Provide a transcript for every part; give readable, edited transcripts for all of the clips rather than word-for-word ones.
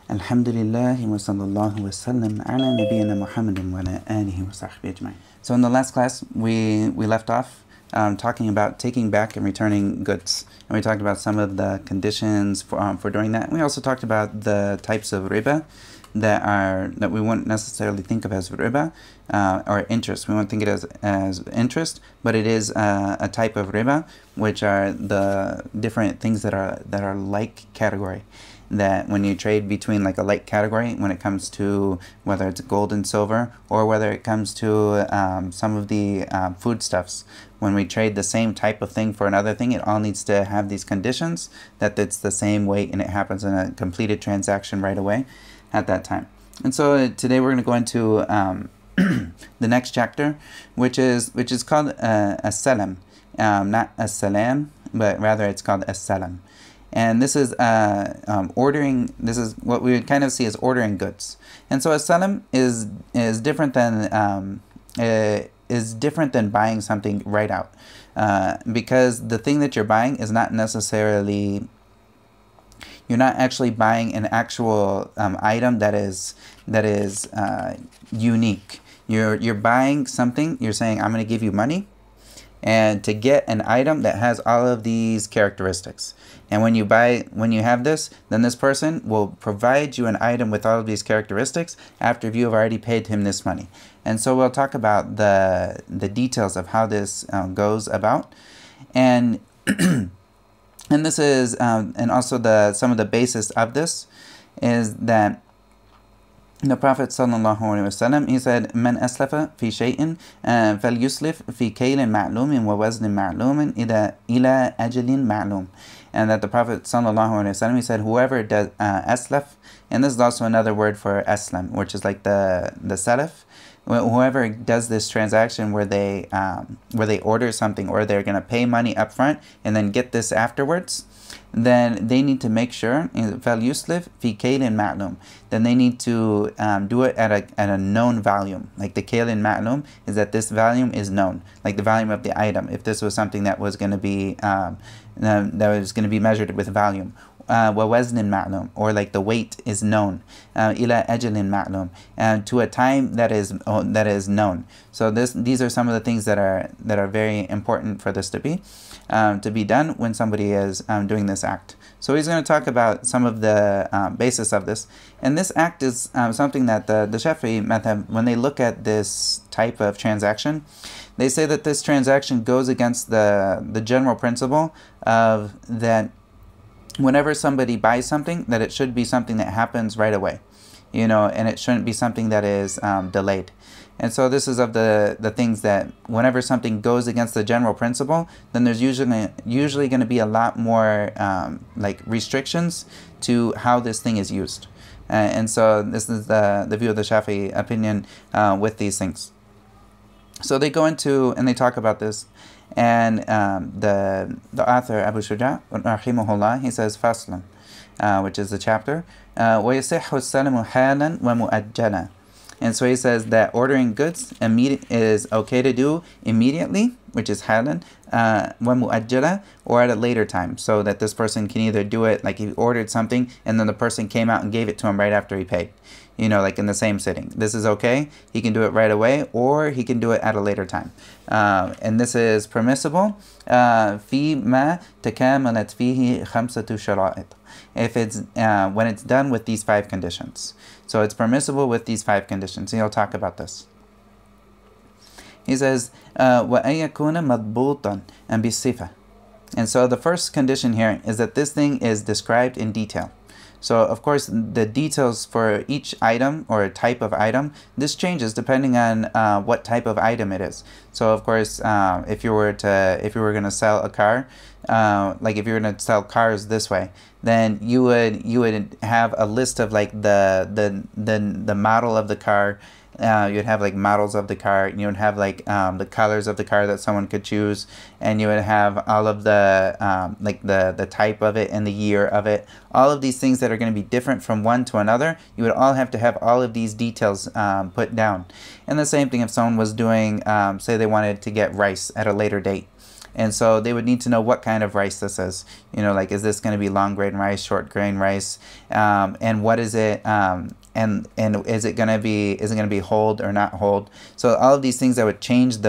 Alhamdulillah wa sallallahu wa sallam ala nabiyyina Muhammadin wa ala alihi wa sahbihi ajma'in. So in the last class, we left off talking about taking back and returning goods. And we talked about some of the conditions for doing that. And we also talked about the types of riba that we wouldn't necessarily think of as riba or interest. We won't think it as interest, but it is a type of riba, which are the different things that are like category. That when you trade between like a like category, when it comes to whether it's gold and silver, or whether it comes to some of the foodstuffs, when we trade the same type of thing for another thing, it all needs to have these conditions that it's the same weight and it happens in a completed transaction right away at that time. And so today we're going to go into the next chapter, which is called a Salam, not a Salam, but rather it's called a Salam. And this is ordering. This is what we would kind of see as ordering goods. And so a salam is different than buying something right out, because the thing that you're buying is not necessarily. You're not actually buying an actual item that is unique. You're buying something. You're saying, I'm going to give you money, and to get an item that has all of these characteristics. And when you have this, then this person will provide you an item with all of these characteristics after you have already paid him this money. And so we'll talk about the details of how this goes about, and and this is and also some of the basis of this is that the Prophet sallallahu alaihi wasallam, he said, "Man aslafa fi shay'in falyuslif fi kaylin ma'lumin wa waznin ma'lumin ila ajalin ma'lum." And that the Prophet sallallahu alaihi wasallam, he said, whoever does aslaf, and this is also another word for aslam, which is like the salaf. Whoever does this transaction where they order something, or they're going to pay money up front and then get this afterwards, then they need to make sure فَلْيُسْلِفْ فِي كَيْلٍ مَعْلُومٍ. Then they need to do it at a known volume. Like the kaylin ma'lum is that this volume is known, like the volume of the item. If this was something that was going to be measured with volume. وَوَزْنٍ مَعْلُومٍ, or like the weight is known. إِلَى أَجَلٍ مَعْلُومٍ, to a time that is known. So these are some of the things that are very important for this to be done when somebody is doing this act. So he's going to talk about some of the basis of this. And this act is something that the Shafi'i madhab, when they look at this type of transaction, they say that this transaction goes against the general principle of that whenever somebody buys something, that it should be something that happens right away, and it shouldn't be something that is delayed. And so this is of the things that whenever something goes against the general principle, then there's usually going to be a lot more like restrictions to how this thing is used. And so this is the view of the Shafi'i opinion with these things. So they go into and they talk about this. And the author Abu Shujaa rahimahullah, he says faslan, which is the chapter, وَيَصِحُّ السَّلَمُ حَالًا وَمُؤَجَّلًا. And so he says that ordering goods is okay to do immediately, which is halan, وَمُؤَجَّلًا, or at a later time, so that this person can either do it like he ordered something and then the person came out and gave it to him right after he paid, like in the same sitting. This is okay. He can do it right away, or he can do it at a later time. And this is permissible فِي مَا تَكَامَلَتْ فِيهِ خَمْسَةُ شَرَائِطٍ, if it's when it's done with these 5 conditions. So it's permissible with these 5 conditions. He'll talk about this. He says, وَأَن يَكُونَ مَضْبُوطًا بِالصِّفَةِ. And so the first condition here is that this thing is described in detail. So of course the details for each item or type of item, this changes depending on what type of item it is. So of course if you were going to sell a car, like if you're going to sell cars this way, then you would have a list of like the model of the car. You'd have like models of the car, and you would have like the colors of the car that someone could choose, and you would have all of the like the type of it and the year of it. All of these things that are going to be different from one to another, you would all have to have all of these details put down. And the same thing if someone was doing, say they wanted to get rice at a later date. And so they would need to know what kind of rice this is. You know, like, is this going to be long grain rice, short grain rice, and what is it? And is it gonna be hold or not hold? So all of these things that would change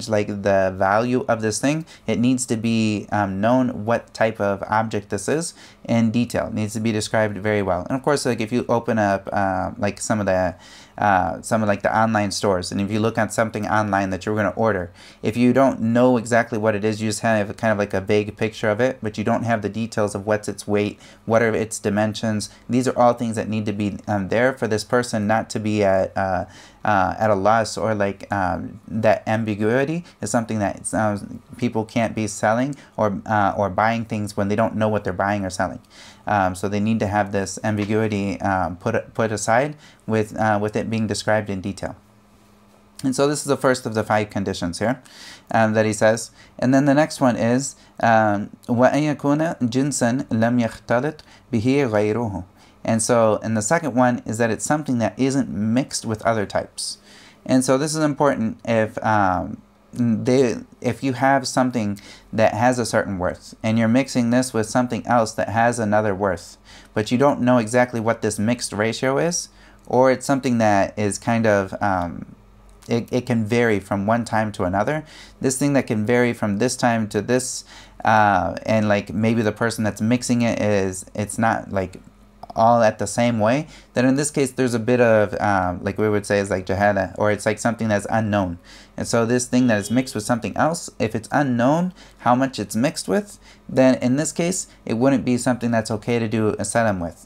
like the value of this thing, it needs to be known what type of object this is in detail. It needs to be described very well. And of course, like, if you open up like some of like the online stores, and if you look at something online that you're going to order, if you don't know exactly what it is, you just have kind of like a vague picture of it, but you don't have the details of what's its weight, what are its dimensions. These are all things that need to be there for this person not to be at a loss, or like that ambiguity is something that people can't be selling or buying things when they don't know what they're buying or selling. So they need to have this ambiguity put aside with it being described in detail. And so this is the first of the 5 conditions here that he says. And then the next one is وَأَن يَكُونَ جِنسًا لَمْ يَخْتَلِطْ بِهِ غَيْرُهُ. And the second one is that it's something that isn't mixed with other types. And so this is important if you have something that has a certain worth and you're mixing this with something else that has another worth, but you don't know exactly what this mixed ratio is, or it's something that is kind of it can vary from one time to another. This thing that can vary from this time to this, and like maybe the person that's mixing it's not like all at the same way, then in this case there's a bit of like we would say is like jahala, or it's like something that's unknown. And so this thing that is mixed with something else, if it's unknown how much it's mixed with, then in this case it wouldn't be something that's okay to do a salam with,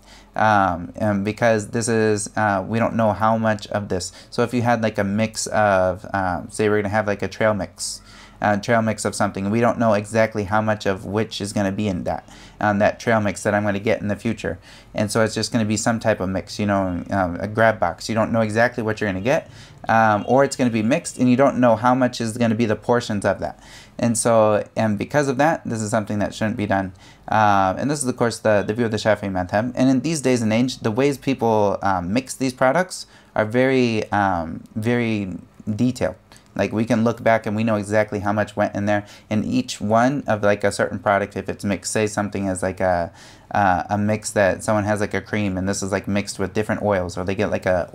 because this is we don't know how much of this. So if you had like a mix of say we're gonna have like a trail mix of something, we don't know exactly how much of which is going to be in that trail mix that I'm going to get in the future. And so it's just going to be some type of mix, you know, a grab box. You don't know exactly what you're going to get, or it's going to be mixed and you don't know how much is going to be the portions of that. And so, and because of that, this is something that shouldn't be done. And this is of course the view of the Shafi'i madhab. And in these days and age, the ways people mix these products are very detailed. Like we can look back and we know exactly how much went in there. And each one of like a certain product, if it's mixed, say something as like a mix that someone has like a cream and this is like mixed with different oils, or they get like a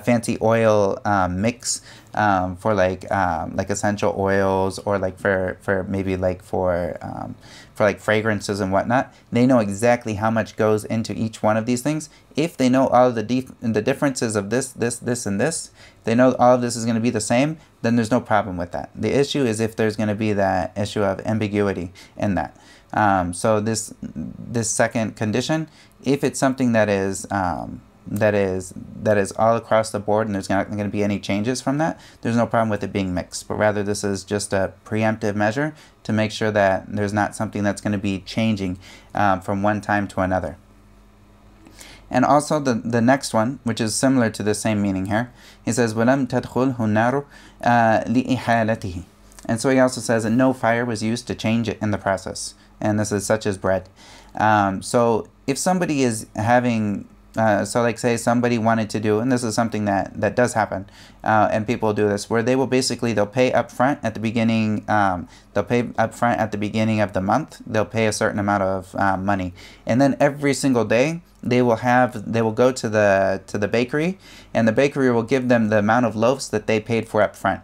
fancy oil mix for like essential oils, or like for maybe like for like fragrances and whatnot. They know exactly how much goes into each one of these things. If they know all of the differences of this, and this, they know all of this is going to be the same, then there's no problem with that. The issue is if there's going to be that issue of ambiguity in that. So this second condition, if it's something that is all across the board and there's not going to be any changes from that, there's no problem with it being mixed. But rather this is just a preemptive measure to make sure that there's not something that's going to be changing from one time to another. And also the next one, which is similar to the same meaning here, he says وَلَمْ تَدْخُلْهُ النَّارُ لِإِحَالَتِهِ. And so he also says that no fire was used to change it in the process. And this is such as bread. So if somebody is having, so like say somebody wanted to do, and this is something that does happen, and people do this, where they'll pay up front at the beginning, of the month, they'll pay a certain amount of money. And then every single day, they will go to the bakery, and the bakery will give them the amount of loaves that they paid for up front.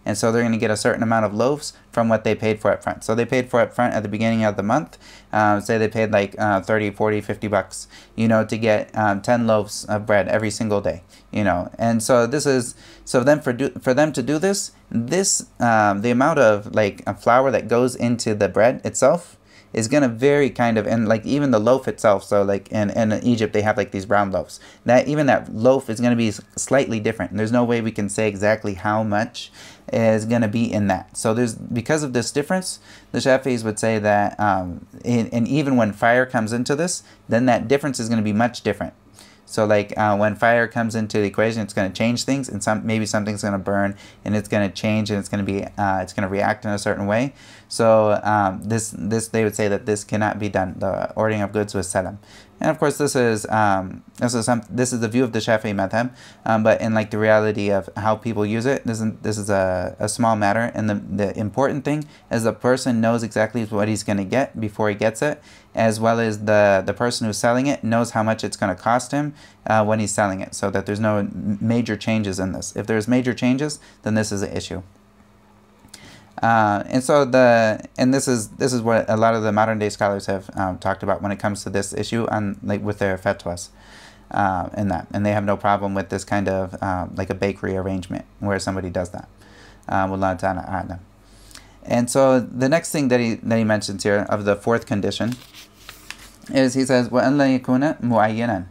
And so they're going to get a certain amount of loaves from what they paid for up front. So they paid for up front at the beginning of the month. Say they paid like 30, 40, 50 bucks, you know, to get 10 loaves of bread every single day, you know. And so this is, so then for them to do this, the amount of like a flour that goes into the bread itself is going to vary kind of, and like even the loaf itself. So like in Egypt, they have like these brown loaves. Even that loaf is going to be slightly different. And there's no way we can say exactly how much is going to be in that. So because of this difference, the Shafi'is would say that, and even when fire comes into this, then that difference is going to be much different. So like when fire comes into the equation, it's going to change things, and maybe something's going to burn, and it's going to change, and it's going to react in a certain way. So this they would say that this cannot be done. The ordering of goods with salam, And of course, this is the view of the Shafi'i madhab, but in like the reality of how people use it, this is a small matter. And the important thing is the person knows exactly what he's going to get before he gets it, as well as the person who's selling it knows how much it's going to cost him when he's selling it, so that there's no major changes in this. If there's major changes, then this is an issue. This is what a lot of the modern day scholars have talked about when it comes to this issue on like with their fatwas, and they have no problem with this kind of like a bakery arrangement where somebody does that. Wallahu ta'ala a'lam. And so the next thing that he mentions here of the fourth condition is he says وَأَنْ لَا يَكُونَ مُعَيَّنًا.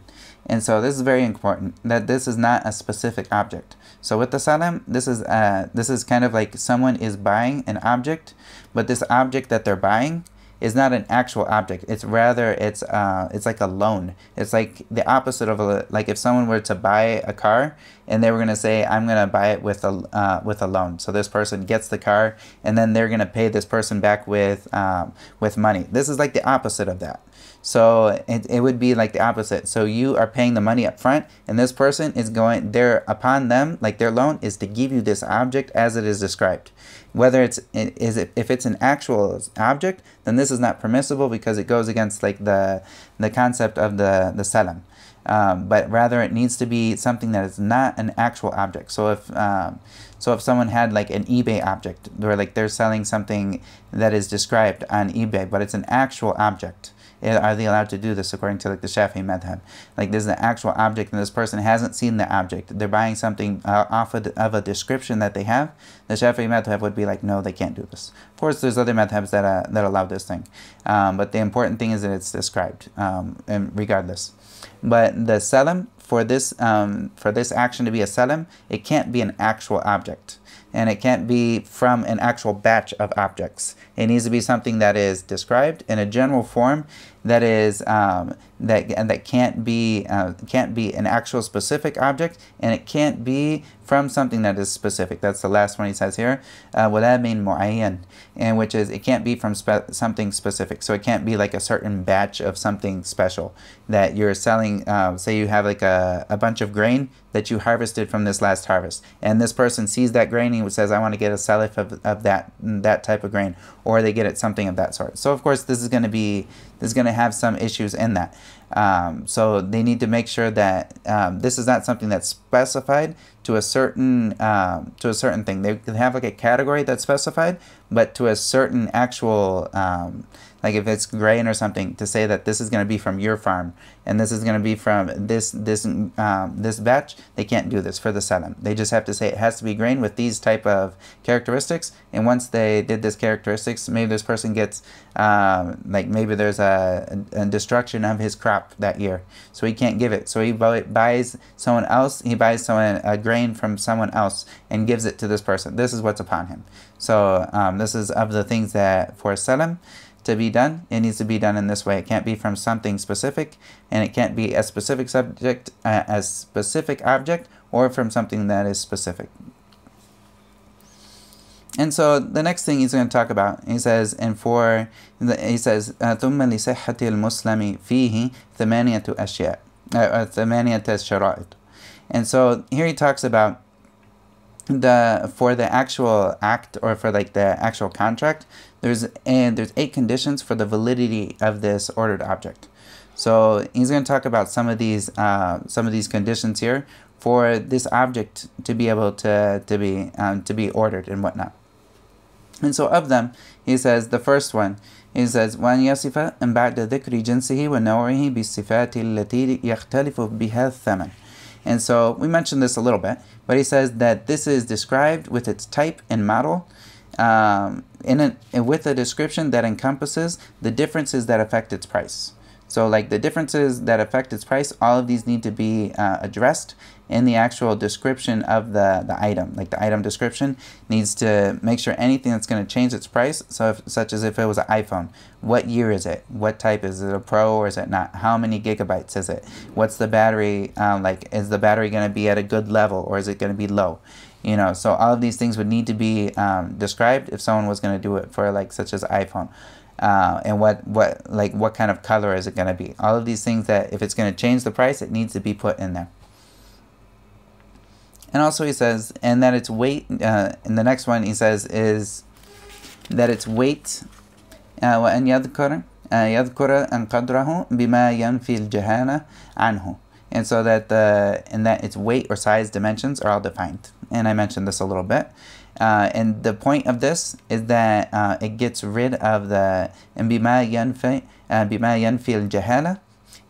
And so this is very important, that this is not a specific object. So with the salam, this is kind of like someone is buying an object, but this object that they're buying is not an actual object. It's rather it's like a loan. It's like the opposite of like if someone were to buy a car and they were going to say, I'm going to buy it with a loan. So this person gets the car and then they're going to pay this person back with money. This is like the opposite of that. So it would be like the opposite. So you are paying the money up front, and this person is going there upon them, like their loan is to give you this object as it is described. Whether if it's an actual object, then this is not permissible because it goes against like the concept of the salam. But rather it needs to be something that is not an actual object. So if someone had like an eBay object, where like they're selling something that is described on eBay, but it's an actual object, are they allowed to do this according to like the Shafi'i madhab? Like this is an actual object and this person hasn't seen the object. They're buying something off of a description that they have. The Shafi'i madhab would be like, no, they can't do this. Of course, there's other madhabs that allow this thing. But the important thing is that it's described, and regardless. But the salam, for this action to be a salam, it can't be an actual object. And it can't be from an actual batch of objects. It needs to be something that is described in a general form that is that can't be an actual specific object, and it can't be from something that is specific. That's the last one he says here. وَلَا مِن مُعَيَّن, and which is it can't be from something specific. So it can't be like a certain batch of something special that you're selling. Say you have like a bunch of grain that you harvested from this last harvest, and this person sees that grain and he says, I want to get a salif of that type of grain, or they get it something of that sort. So of course this is going to have some issues in that. So they need to make sure that this is not something that's specified to a certain thing. They can have like a category that's specified, but to a certain actual like if it's grain or something, to say that this is going to be from your farm and this is going to be from this batch, they can't do this for the salam. They just have to say it has to be grain with these type of characteristics, and once they did this characteristics, maybe this person gets like maybe there's a destruction of his crop that year, so he can't give it. So he buys someone else. He buys someone a grain from someone else and gives it to this person. This is what's upon him. So this is of the things that for salam to be done, it needs to be done in this way. It can't be from something specific, and it can't be a specific subject, a specific object, or from something that is specific. And so the next thing he's going to talk about, he says, ثُمَّ لِصِحَّةِ الْمُسْلَمِ فِيهِ ثَمَانِيَةُ أَشْيَاء ثَمَانِيَةَ شَرَائِطِ. And so here he talks about for the actual act, or for like the actual contract, there's 8 conditions for the validity of this ordered object. So he's going to talk about some of these conditions here for this object to be able to be ordered and whatnot. And so of them, he says the first one, he says وَأَنْ يَصِفَ أَنْ بَعْدَ ذِكْرِ جِنْسِهِ وَنَوْعِهِ بِالصِّفَاتِ الَّتِي يَخْتَلِفُ بِهَا الثَّمَنِ. And so we mentioned this a little bit, but he says that this is described with its type and model, with a description that encompasses the differences that affect its price. So like the differences that affect its price, all of these need to be addressed in the actual description of the item. Like the item description needs to make sure anything that's going to change its price, so such as if it was an iPhone, what year is it? What type? Is it a Pro or is it not? How many gigabytes is it? What's the battery? Like, is the battery going to be at a good level or is it going to be low? You know, so all of these things would need to be described if someone was going to do it for like such as iPhone. and what kind of color is it going to be. All of these things that if it's going to change the price, it needs to be put in there. And also he says, and that its weight, in the next one he says is that its weight, وأن يذكر أن قدره بما ينفي الجهالة عنه. And so that its weight or size dimensions are all defined. And I mentioned this a little bit. And the point of this is that it gets rid of the بما ينفي الجهالة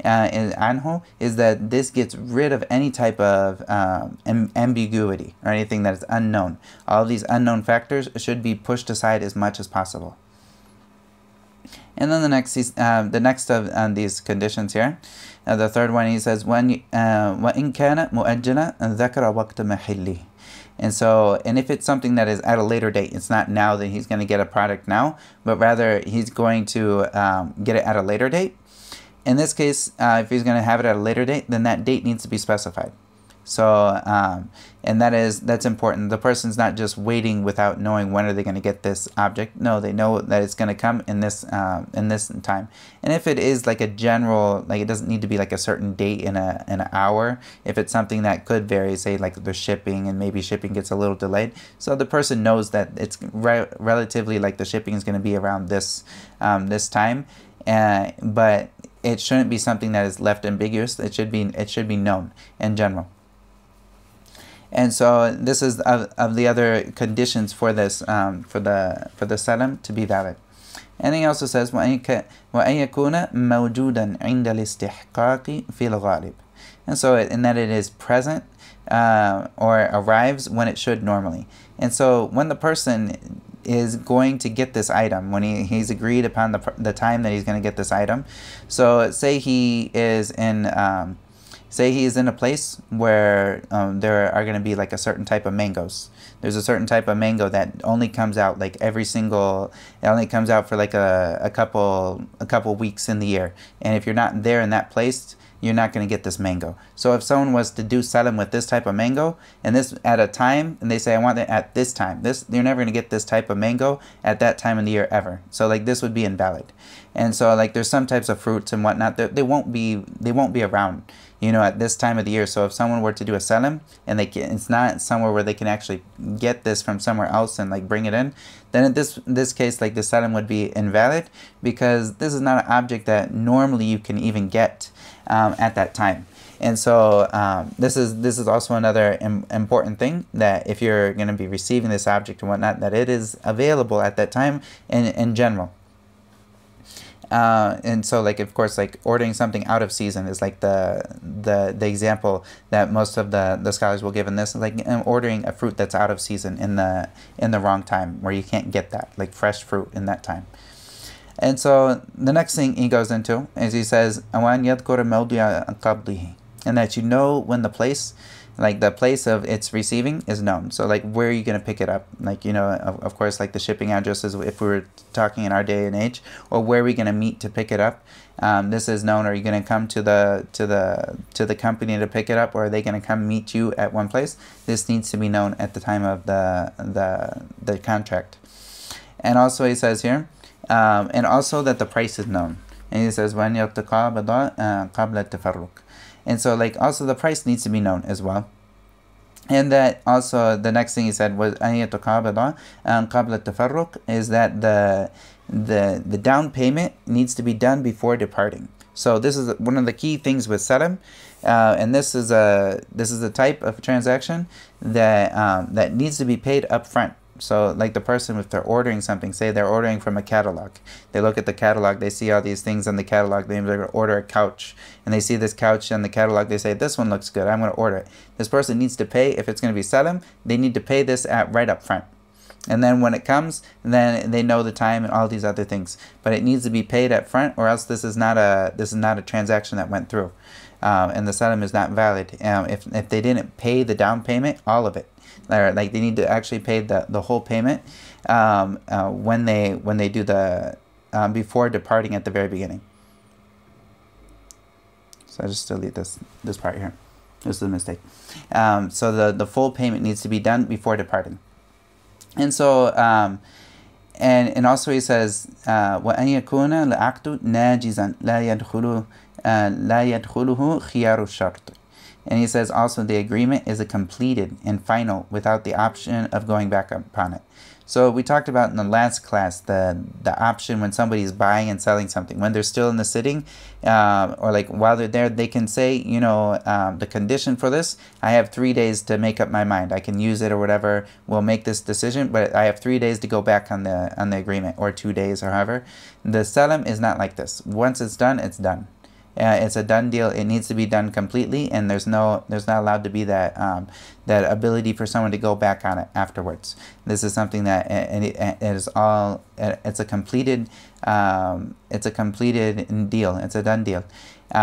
عنه, is that this gets rid of any type of ambiguity or anything that is unknown. All of these unknown factors should be pushed aside as much as possible. And then the next of these conditions here, the third one, he says, وَإِن كَانَ مُؤَجَّلًا ذَكَرَ وَقْتَ مَحِلِّهِ. And so, and if it's something that is at a later date, it's not now that he's going to get a product now, but rather he's going to get it at a later date. In this case, if he's going to have it at a later date, then that date needs to be specified. So, and that's important. The person's not just waiting without knowing when are they going to get this object. No, they know that it's going to come in this time. And if it is like a general, like it doesn't need to be like a certain date in an hour. If it's something that could vary, say like the shipping, and maybe shipping gets a little delayed, so the person knows that it's relatively like the shipping is going to be around this time, but it shouldn't be something that is left ambiguous. It should be known in general. And so this is of the other conditions for this for the salam to be valid. And he also says وَأَن يَكُونَ مَوْجُودًا عِنْدَ الْإِسْتِحْقَاقِ فِي الْغَالِبِ. And so in that it is present or arrives when it should normally. And so when the person is going to get this item, when he's agreed upon the time that he's going to get this item. So say he is in a place where there are going to be like a certain type of mangoes. There's a certain type of mango that only comes out like it only comes out for like a couple weeks in the year. And if you're not there in that place, you're not going to get this mango. So if someone was to do salam with this type of mango, and this at a time, and they say, I want it at this time, you're never going to get this type of mango at that time of the year ever. So like this would be invalid. And so like there's some types of fruits and whatnot that they won't be around, at this time of the year. So if someone were to do a salam and it's not somewhere where they can actually get this from somewhere else and like bring it in, then in this case, like the salam would be invalid, because this is not an object that normally you can even get at that time. And so this is also another important thing, that if you're going to be receiving this object and whatnot, that it is available at that time in general. And so like, of course, like ordering something out of season is like the example that most of the scholars will give in this, like ordering a fruit that's out of season in the wrong time, where you can't get that like fresh fruit in that time. And so the next thing he goes into is he says, and that you know when the place of its receiving is known. So like, where are you going to pick it up? Like, of course, like the shipping addresses, if we were talking in our day and age, or where are we going to meet to pick it up? This is known. Are you going to come to the company to pick it up, or are they going to come meet you at one place? This needs to be known at the time of the contract. And also he says here, and also that the price is known. And he says, وَأَنْ يَتَقَابَضَ قَبْلَ التَّفَرُّقِ. And so like also the price needs to be known as well. And that also the next thing he said was أَنْ يَتَقَابَضَ قَبْلَ التَّفَرُّقِ, is that the down payment needs to be done before departing. So this is one of the key things with salam, and this is a type of transaction that needs to be paid up front. So like the person, if they're ordering something, say they're ordering from a catalog, they look at the catalog, they see all these things in the catalog, they order a couch, and they see this couch in the catalog, they say, this one looks good, I'm going to order it. This person needs to pay, if it's going to be salam, they need to pay this right up front. And then when it comes, then they know the time and all these other things. But it needs to be paid up front, or else this is not a transaction that went through, and the salam is not valid. If they didn't pay the down payment, all of it, like they need to actually pay the whole payment when they do the before departing at the very beginning. So I just delete this part here. This is a mistake. So the full payment needs to be done before departing. And so And also he says, وَأَنْ يَكُونَ الْعَقْدُ نَاجِزًا لَا يَدْخُلُهُ خِيَارُ الشَّرْطِ. And he says also the agreement is a completed and final without the option of going back upon it. So we talked about in the last class the option when somebody is buying and selling something, when they're still in the sitting, or like while they're there, they can say, the condition for this, I have 3 days to make up my mind. I can use it or whatever. We'll make this decision, but I have 3 days to go back on the agreement, or 2 days, or however. The Salam is not like this. Once it's done, it's done. It's a done deal. It needs to be done completely, and there's not allowed to be that ability for someone to go back on it afterwards. This is something that it's a completed deal. It's a done deal,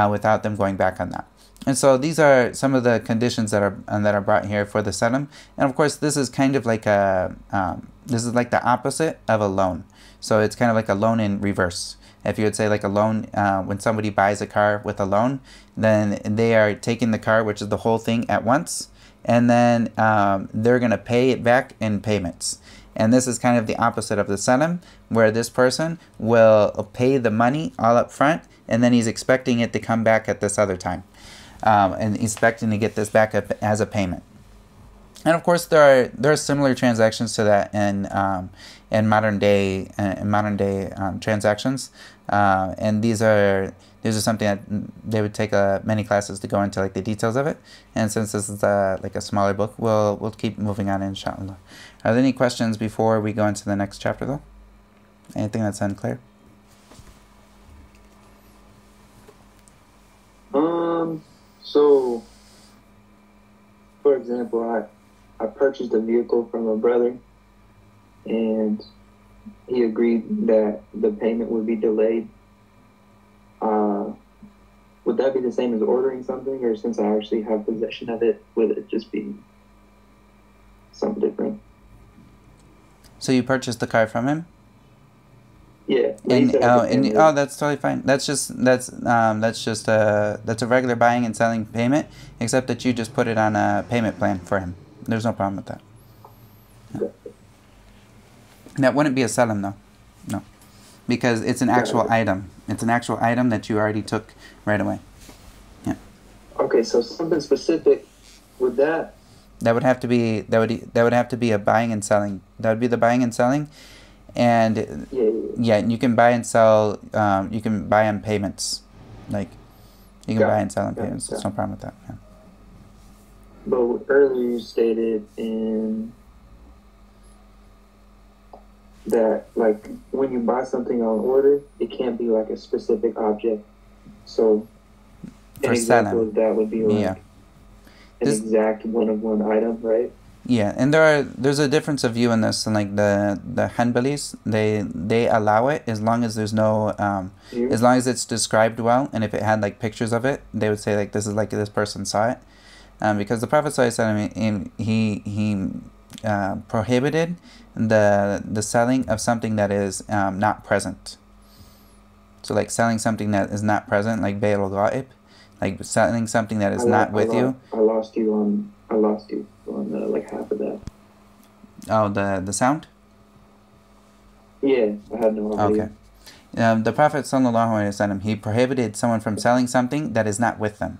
without them going back on that. And so these are some of the conditions that are brought here for the salam. And of course, this is kind of like this is like the opposite of a loan. So it's kind of like a loan in reverse. If you would say like a loan, when somebody buys a car with a loan, then they are taking the car, which is the whole thing, at once, and then they're going to pay it back in payments. And this is kind of the opposite of the salam, where this person will pay the money all up front, and then he's expecting it to come back at this other time, and expecting to get this back up as a payment. And of course, there are similar transactions to that in modern day transactions, and these are something that they would take many classes to go into like the details of it. And since this is like a smaller book, we'll keep moving on, inSha'Allah. Are there any questions before we go into the next chapter, though? Anything that's unclear? So, for example, I purchased a vehicle from a brother, and he agreed that the payment would be delayed. Would that be the same as ordering something, or since I actually have possession of it, would it just be something different? So you purchased the car from him? Yeah. That's totally fine. That's a regular buying and selling payment, except that you just put it on a payment plan for him. There's no problem with that. No. That wouldn't be a salam, though. No. Because it's an actual item. It's an actual item that you already took right away. Yeah. Okay, so something specific with that? That would have to be a buying and selling. That would be the buying and selling. And yeah, you can buy and sell, you can buy on payments. Like, you can buy and sell on payments. There's no problem with that. Yeah. But earlier you stated that, like, when you buy something on order, it can't be like a specific object. So an example of that would be like an exact one-of-one item, right? Yeah, and there's a difference of view in this, and like the Hanbalis, they allow it as long as there's no as long as it's described well, and if it had like pictures of it, they would say like this is like this person saw it, because the Prophet ﷺ, he prohibited the selling of something that is not present. So like selling something that is not present, like bay' al-ghaib, like selling something that is not with you. I lost you on like half of that. Oh, the sound? Yeah, I had no idea. Okay. The Prophet ﷺ, he prohibited someone from selling something that is not with them.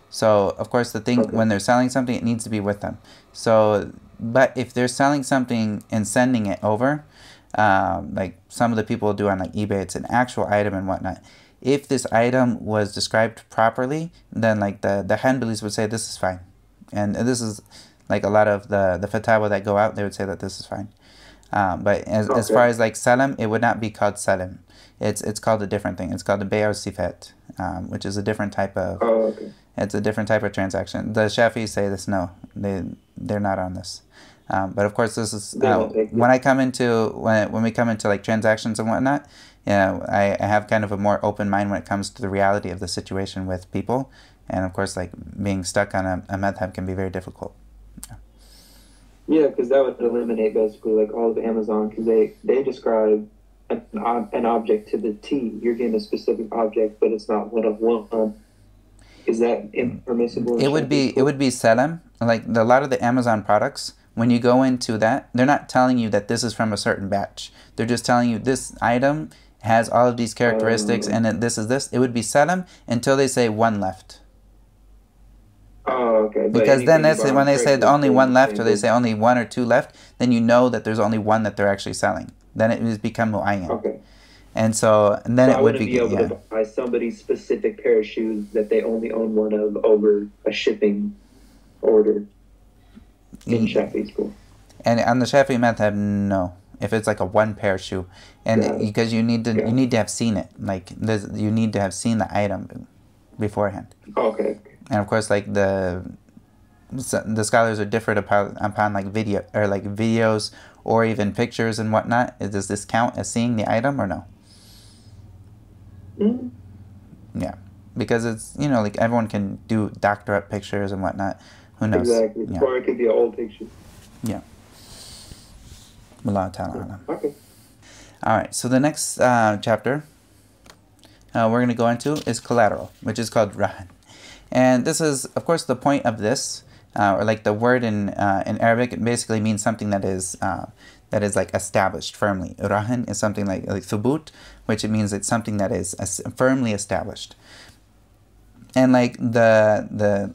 So, of course, the thing, when they're selling something, it needs to be with them. So, but if they're selling something and sending it over, like some of the people do on like eBay, it's an actual item and whatnot. If this item was described properly, then like the Hanbalis would say this is fine. And this is like a lot of the fatwa that go out, they would say that this is fine. But as far as like salam, it would not be called salam. It's called a different thing. It's called the bay' al-sifat, which is a different type of. It's a different type of transaction. The Shafi'is say this. No, they're not on this. But of course, this is when we come into like transactions and whatnot. Yeah, I have kind of a more open mind when it comes to the reality of the situation with people, and of course, like being stuck on a madhab can be very difficult. Yeah, because that would eliminate basically like all of Amazon, because they describe an object to the T. You're getting a specific object, but it's not one of one. Is that impermissible? It would be salam. Like a lot of the Amazon products when you go into that, they're not telling you that this is from a certain batch. They're just telling you this item has all of these characteristics and this is this. It would be salam until they say one left. Oh, okay. Because then that's when they say only one left, or they say only one or two left, then you know that there's only one that they're actually selling. Then it has become mu'ayyan. Okay. And so, and then so it would be able to buy somebody's specific pair of shoes that they only own one of over a shipping order in Shafi'i school. And on the Shafi'i madhab, no. If it's like a one pair shoe, and because you need to have seen it, like you need to have seen the item beforehand. Okay. And of course, like the scholars are different upon like videos or even pictures and whatnot. Does this count as seeing the item or no? Mm-hmm. Yeah, because it's like everyone can do doctor up pictures and whatnot. Who knows? Exactly. Yeah. Or it could be an old picture. Yeah. Wallahu ta'ala. Okay. All right. So the next chapter we're going to go into is collateral, which is called rahan. And this is, of course, the point of this, or like the word in Arabic, it basically means something that is like established firmly. Rahan is something like thubut, which it means it's something that is firmly established. And like the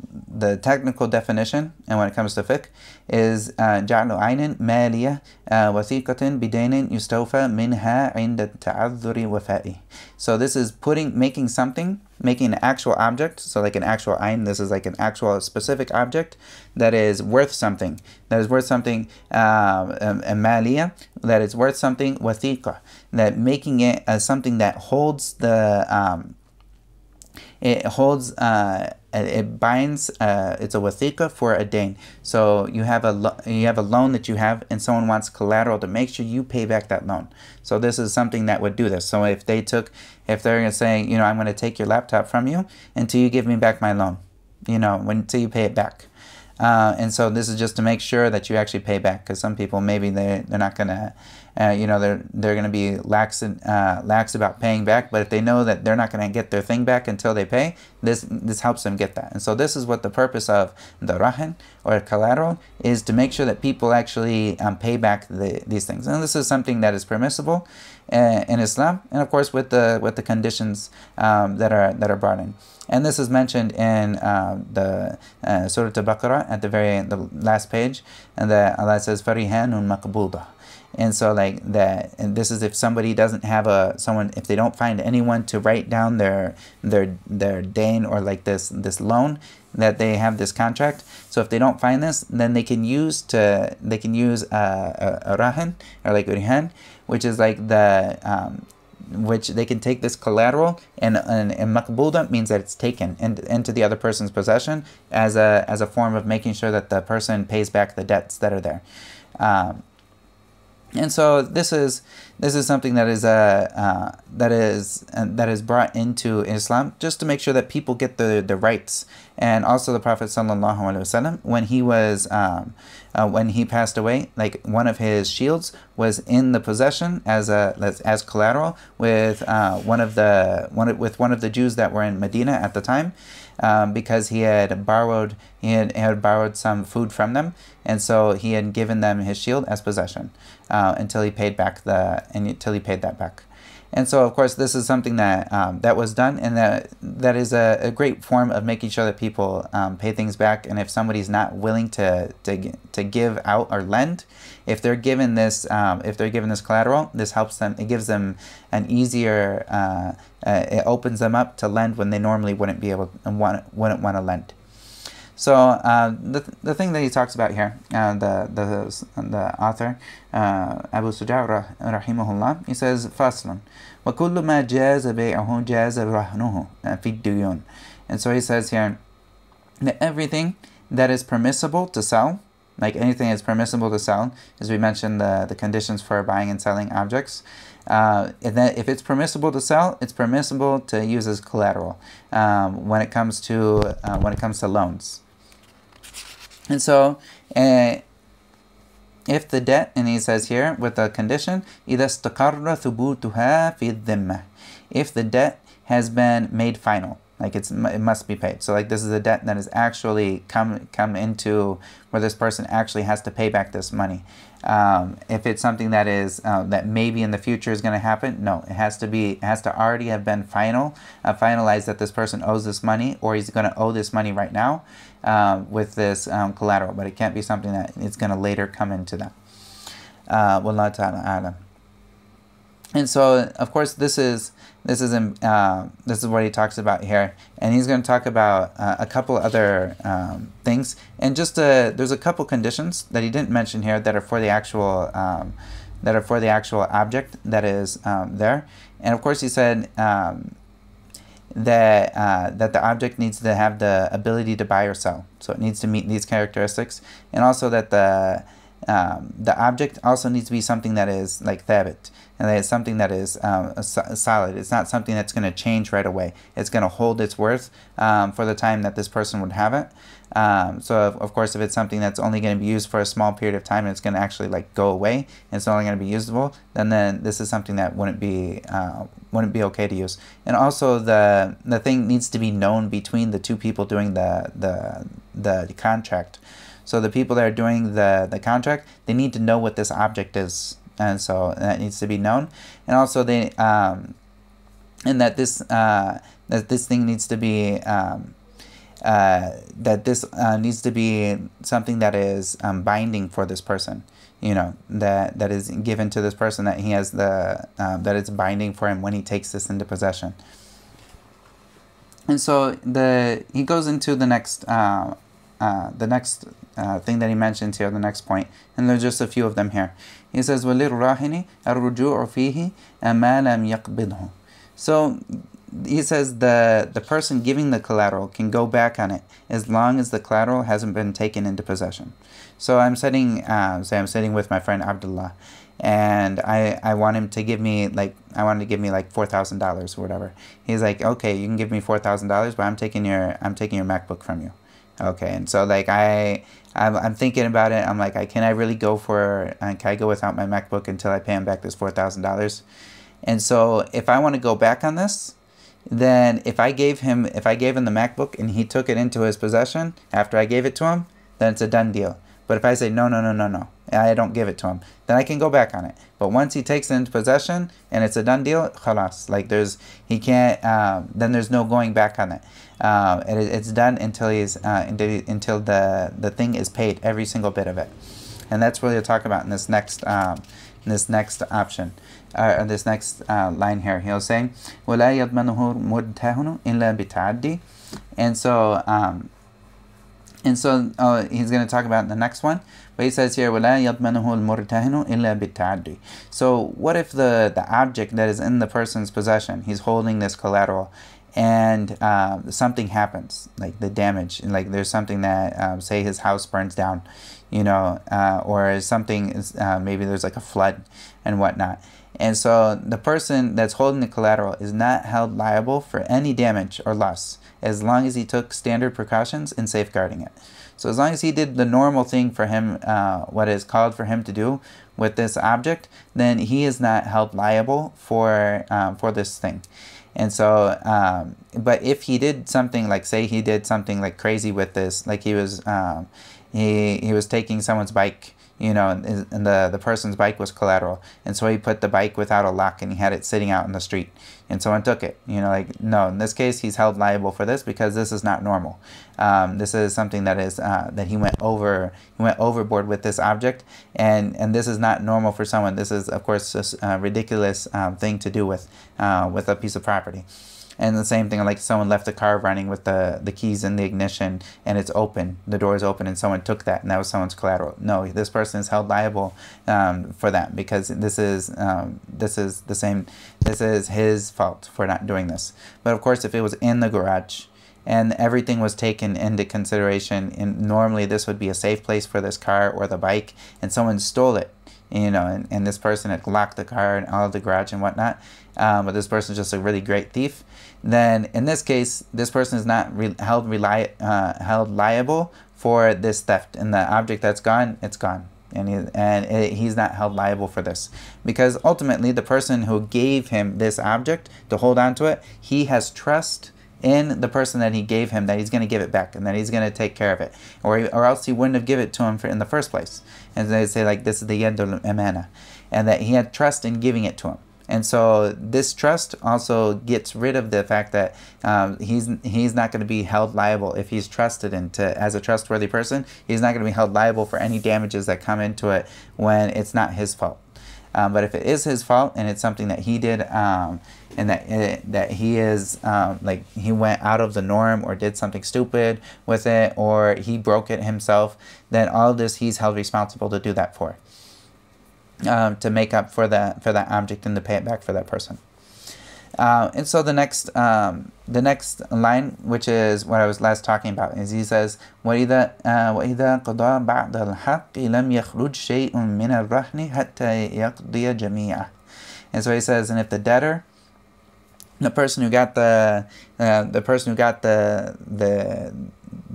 technical definition, and when it comes to fiqh, is جعل عين مالية وثيقة بدين يستوفى منها عند تعذر وفائه. So this is making an actual object. So like an actual ayn, this is like an actual specific object that is worth something. That is worth something, مالية, that is worth something, وثيقة, that making it as something that holds it binds, it's a wathiqa for a deen. So you have a loan that you have, and someone wants collateral to make sure you pay back that loan. So this is something that would do this. So if they're going to say, I'm going to take your laptop from you until you give me back my loan, until you pay it back. And so this is just to make sure that you actually pay back, because some people maybe they're not gonna, they're gonna be lax about paying back. But if they know that they're not gonna get their thing back until they pay, this helps them get that. And so this is what the purpose of the rahan or collateral is, to make sure that people actually pay back these things. And this is something that is permissible in Islam, and of course with the conditions that are brought in. And this is mentioned in the Surah Al-Baqarah at the last page, and that Allah says farihanun maqbuda. And so like that, and this is if somebody doesn't have if they don't find anyone to write down their deen, or like this loan, that they have this contract. So if they don't find this, then they can use a rahan, or like urihan, which is like which they can take this collateral, and maqbuda means that it's taken into the other person's possession as a form of making sure that the person pays back the debts that are there. And so this is something that is brought into Islam just to make sure that people get the rights. And also the Prophet sallallahu alaihi wasallam, when he passed away, like one of his shields was in the possession as collateral with one of the Jews that were in Medina at the time, because he had borrowed some food from them, and so he had given them his shield as possession until he paid that back. And so, of course, this is something that was done, and that is a great form of making sure that people pay things back. And if somebody's not willing to give out or lend, if they're given this collateral, this helps them. It gives them an easier. It opens them up to lend when they normally wouldn't want to lend. So the thing that he talks about here, the author Abu Shujaa rahimahullah, he says, "Faslun, wa kullu ma jaza bay'uhu jaza rahnuhu fi duyun." And so he says here that everything that is permissible to sell, like anything that's permissible to sell, as we mentioned the conditions for buying and selling objects. If it's permissible to sell, it's permissible to use as collateral when it comes to loans. And so, if the debt, and he says here with the condition, إِذَا اسْتَقَرَّ ثُبُوتُهَا فِي الذِّمَّةِ, if the debt has been made final, Like it must be paid. So like this is a debt that is actually come into where this person actually has to pay back this money. If it's something that is that maybe in the future is going to happen, no, it has to already have been finalized that this person owes this money, or he's going to owe this money right now with this collateral. But it can't be something that it's going to later come into that. Wallahu ta'ala a'lam. And so, of course, this is what he talks about here, and he's going to talk about a couple other things, and just there's a couple conditions that he didn't mention here that are for the actual object that is there. And of course, he said that the object needs to have the ability to buy or sell, so it needs to meet these characteristics, and also that the object also needs to be something that is like thabit, and that it's something that is solid. It's not something that's going to change right away. It's going to hold its worth for the time that this person would have it. So of course, if it's something that's only going to be used for a small period of time and it's going to actually like go away and it's only going to be usable, then this is something that wouldn't be okay to use. And also the thing needs to be known between the two people doing the contract. So the people that are doing the contract, they need to know what this object is, and so that needs to be known. And also they and that this thing needs to be needs to be something that is binding for this person. You know, that is given to this person, that he has that it's binding for him when he takes this into possession. And so he goes into the next thing that he mentions here, the next point, and there's just a few of them here. He says, وَلِلْرَاهِنِ الرُّجُوعُ فِيهِ مَا لَمْ يَقْبِضْهُ. So he says the person giving the collateral can go back on it as long as the collateral hasn't been taken into possession. So I'm sitting with my friend Abdullah, and I want him to give me like $4,000 or whatever. He's like, okay, you can give me $4,000, but I'm taking your MacBook from you. Okay, and so like I'm thinking about it. I'm like, can I really go can I go without my MacBook until I pay him back this $4,000? And so if I want to go back on this, then if I gave him the MacBook and he took it into his possession after I gave it to him, then it's a done deal. But if I say no, I don't give it to him, then I can go back on it. But once he takes it into possession and it's a done deal, khalas, like then there's no going back on it. It's done until until the thing is paid, every single bit of it. And that's what he'll talk about in this next option, this next line here. He'll say, وَلَا يَضْمَنُهُ مُرْتَهُنُ إِلَّا بِتَعَدِّي. And so he's going to talk about the next one, but he says here, وَلَا يَضْمَنُهُ الْمُرْتَهِنُ إِلَّا بِالتَّعَدِّي. So what if the object that is in the person's possession, he's holding this collateral, and something happens, like the damage, and like there's something that, say his house burns down, or something is, maybe there's like a flood and whatnot. And so the person that's holding the collateral is not held liable for any damage or loss, as long as he took standard precautions in safeguarding it. So as long as he did the normal thing for him, what is called for him to do with this object, then he is not held liable for this thing. And so, but if he did something, like say he did something like crazy with this, like he was taking someone's bike, and the person's bike was collateral, and so he put the bike without a lock and he had it sitting out in the street, and someone took it. No, in this case he's held liable for this because this is not normal. This is something that is that he went overboard with this object, and this is not normal for someone. This is of course just a ridiculous thing to do with a piece of property. And the same thing, like someone left the car running with the keys in the ignition and it's open, the door is open, and someone took that and that was someone's collateral. No, this person is held liable for that because this is his fault for not doing this. But of course, if it was in the garage and everything was taken into consideration, and normally this would be a safe place for this car or the bike, and someone stole it, and this person had locked the car and all of the garage and whatnot, but this person is just a really great thief, then in this case, this person is not held liable for this theft, and the object that's gone, it's gone. And he's not held liable for this, because ultimately the person who gave him this object to hold on to it, he has trust in the person that he gave him, that he's going to give it back and that he's going to take care of it, or else he wouldn't have given it to him in the first place. And they say, like, this is the yadul amana, and that he had trust in giving it to him. And so this trust also gets rid of the fact that he's not going to be held liable if he's trusted as a trustworthy person. He's not going to be held liable for any damages that come into it when it's not his fault. But if it is his fault and it's something that he did, and that he is like he went out of the norm or did something stupid with it, or he broke it himself, then all of this he's held responsible to do that for. To make up for that object and to pay it back for that person. And so the next line, which is what I was last talking about, is he says, وَإِذَا قَضَى بَعْدَ الْحَقِّ لَمْ يَخْرُجْ شَيْءٌ مِنَ الرَّهْنِ حَتَّى يَقْضِيَ جَمِيعًا. And so he says, and if the debtor, the person who got the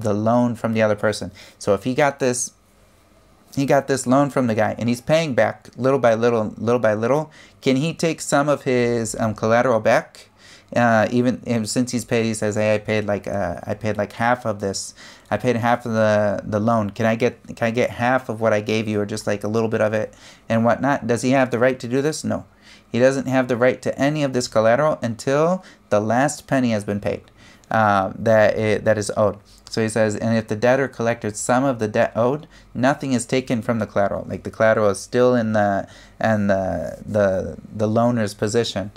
loan from the other person, so if he got this loan from the guy and he's paying back little by little, can he take some of his collateral back? Even since he's paid, he says, hey, I paid like half of this. I paid half of the loan. Can I get half of what I gave you, or just like a little bit of it and whatnot? Does he have the right to do this? No, he doesn't have the right to any of this collateral until the last penny has been paid that is owed. So he says, and if the debtor collected some of the debt owed, nothing is taken from the collateral. Like the collateral is still in the loaner's possession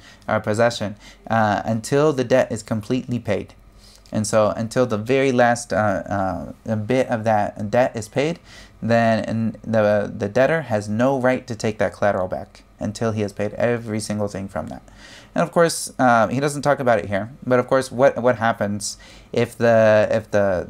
until the debt is completely paid. And so until the very last bit of that debt is paid, then the debtor has no right to take that collateral back until he has paid every single thing from that. And of course, he doesn't talk about it here, but of course, what happens if the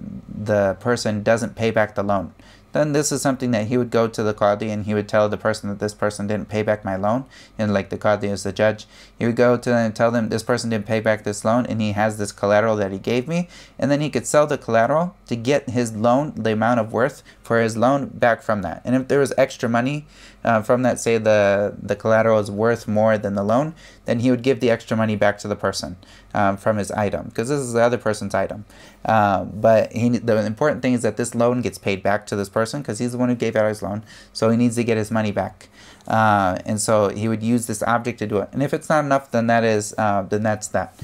person doesn't pay back the loan? Then this is something that he would go to the Qadi and he would tell the person that this person didn't pay back my loan. And like the Qadi is the judge, he would go to them and tell them this person didn't pay back this loan and he has this collateral that he gave me. And then he could sell the collateral to get his loan, the amount of worth for his loan back from that. And if there was extra money from that, say the collateral is worth more than the loan, then he would give the extra money back to the person from his item, because this is the other person's item. But the important thing is that this loan gets paid back to this person, because he's the one who gave out his loan, so he needs to get his money back. And so he would use this object to do it. And if it's not enough, then that's that.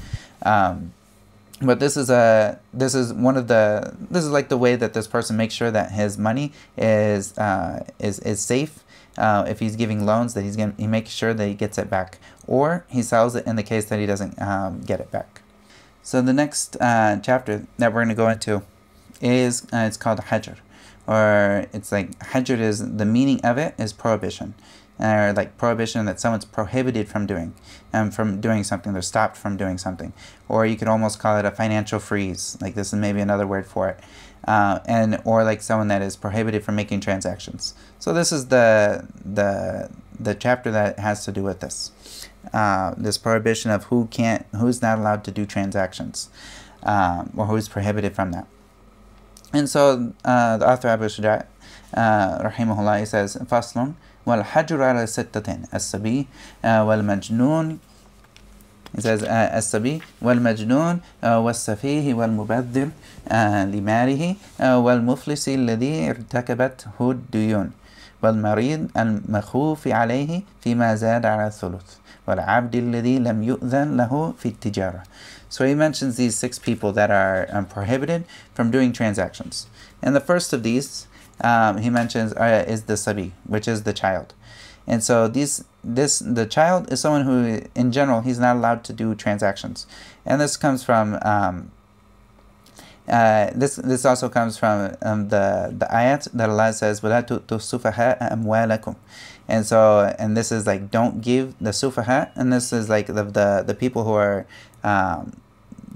But this is like the way that this person makes sure that his money is safe. If he's giving loans, that he makes sure that he gets it back, or he sells it in the case that he doesn't get it back. So the next chapter that we're going to go into is it's called Hajr, or it's like Hajr is the meaning of it is prohibition, or like prohibition that someone's prohibited from doing something, they're stopped from doing something, or you could almost call it a financial freeze. Like this is maybe another word for it. Or like someone that is prohibited from making transactions. So this is the chapter that has to do with this prohibition of who's not allowed to do transactions, or who's prohibited from that. And so the author Abu Shujaa, rahimahullah, he says, "Faslun wal hajr ala sittatin as-sabi wal majnun." He says, "As-sabi wal majnun was-safihi wal mubaddir لماله والمفلس الذي ارتكبته الديون والمريض المخوف عليه فيما زاد على الثلث والعبد الذي لم يؤذن له في التجارة." So he mentions these 6 people that are prohibited from doing transactions. And the first of these he mentions is the sabi, which is the child. And so the child is someone who, in general, he's not allowed to do transactions. And this comes from this also comes from the ayat that Allah says, وَلَا تُؤْتُوا السُّفَهَاءَ أَمْوَالَكُمْ. And this is like, don't give the sufaha, and this is like the people who are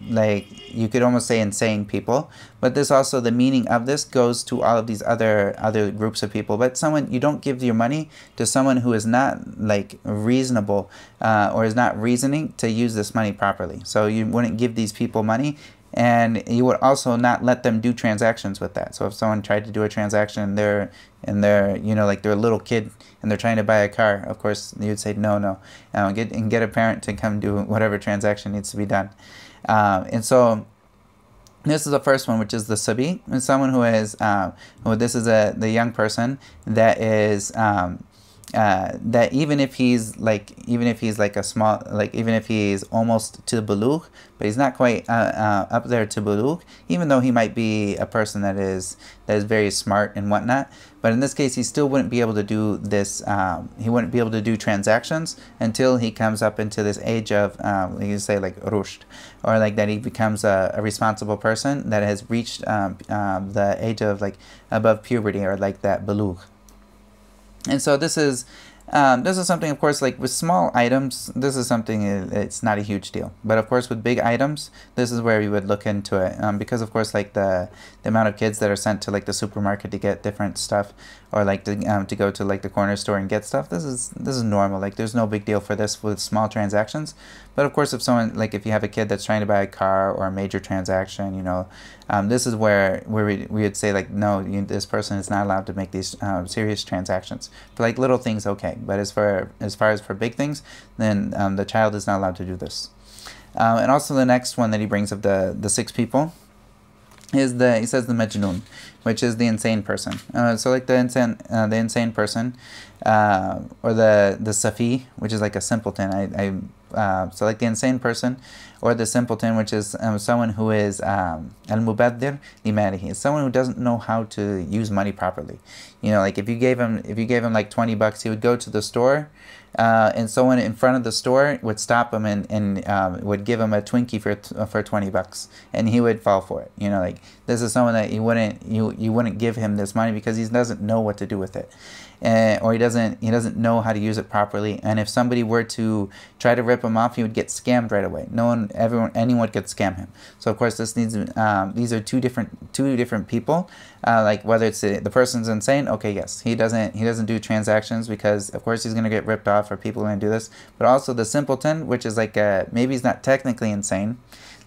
like, you could almost say insane people. But this also, the meaning of this goes to all of these other groups of people. But you don't give your money to someone who is not like reasonable or is not reasoning to use this money properly. So you wouldn't give these people money, and you would also not let them do transactions with that. So if someone tried to do a transaction and they're like they're a little kid and they're trying to buy a car, of course you would say no, get a parent to come do whatever transaction needs to be done. And so this is the first one, which is the sabi, and someone who is this is the young person that is that even if he's like a small, like even if he's almost to bulugh, but he's not quite up there to bulugh, even though he might be a person that is very smart and whatnot. But in this case, he still wouldn't be able to do this. He wouldn't be able to do transactions until he comes up into this age of, you say like rushd, or like that he becomes a responsible person that has reached the age of like above puberty, or like that bulugh. And so this is something, of course, like with small items, this is something, it's not a huge deal. But of course, with big items, this is where we would look into it, because of course, like the amount of kids that are sent to like the supermarket to get different stuff, or like to go to like the corner store and get stuff. This is normal. Like there's no big deal for this with small transactions. But of course, if someone, like if you have a kid that's trying to buy a car or a major transaction, you know, this is where we would say like, no, this person is not allowed to make these serious transactions. For like little things, okay, but as far as for big things, then the child is not allowed to do this. And also the next one that he brings of the 6 people is he says the majnoon, which is the insane person. So like the insane person, or the safi, which is like a simpleton. So like the insane person or the simpleton, which is someone who is al-mubaddir limalihi, is someone who doesn't know how to use money properly. You know, like if you gave him like $20, he would go to the store, and someone in front of the store would stop him and would give him a Twinkie for $20, and he would fall for it. You know, like this is someone that you wouldn't give him this money because he doesn't know what to do with it. Or he doesn't know how to use it properly, and if somebody were to try to rip him off, he would get scammed right away. Anyone could scam him. So of course, these are two different people. Like whether it's the person's insane, okay, yes, he doesn't do transactions because of course he's gonna get ripped off, or people are gonna do this. But also the simpleton, which is like maybe he's not technically insane,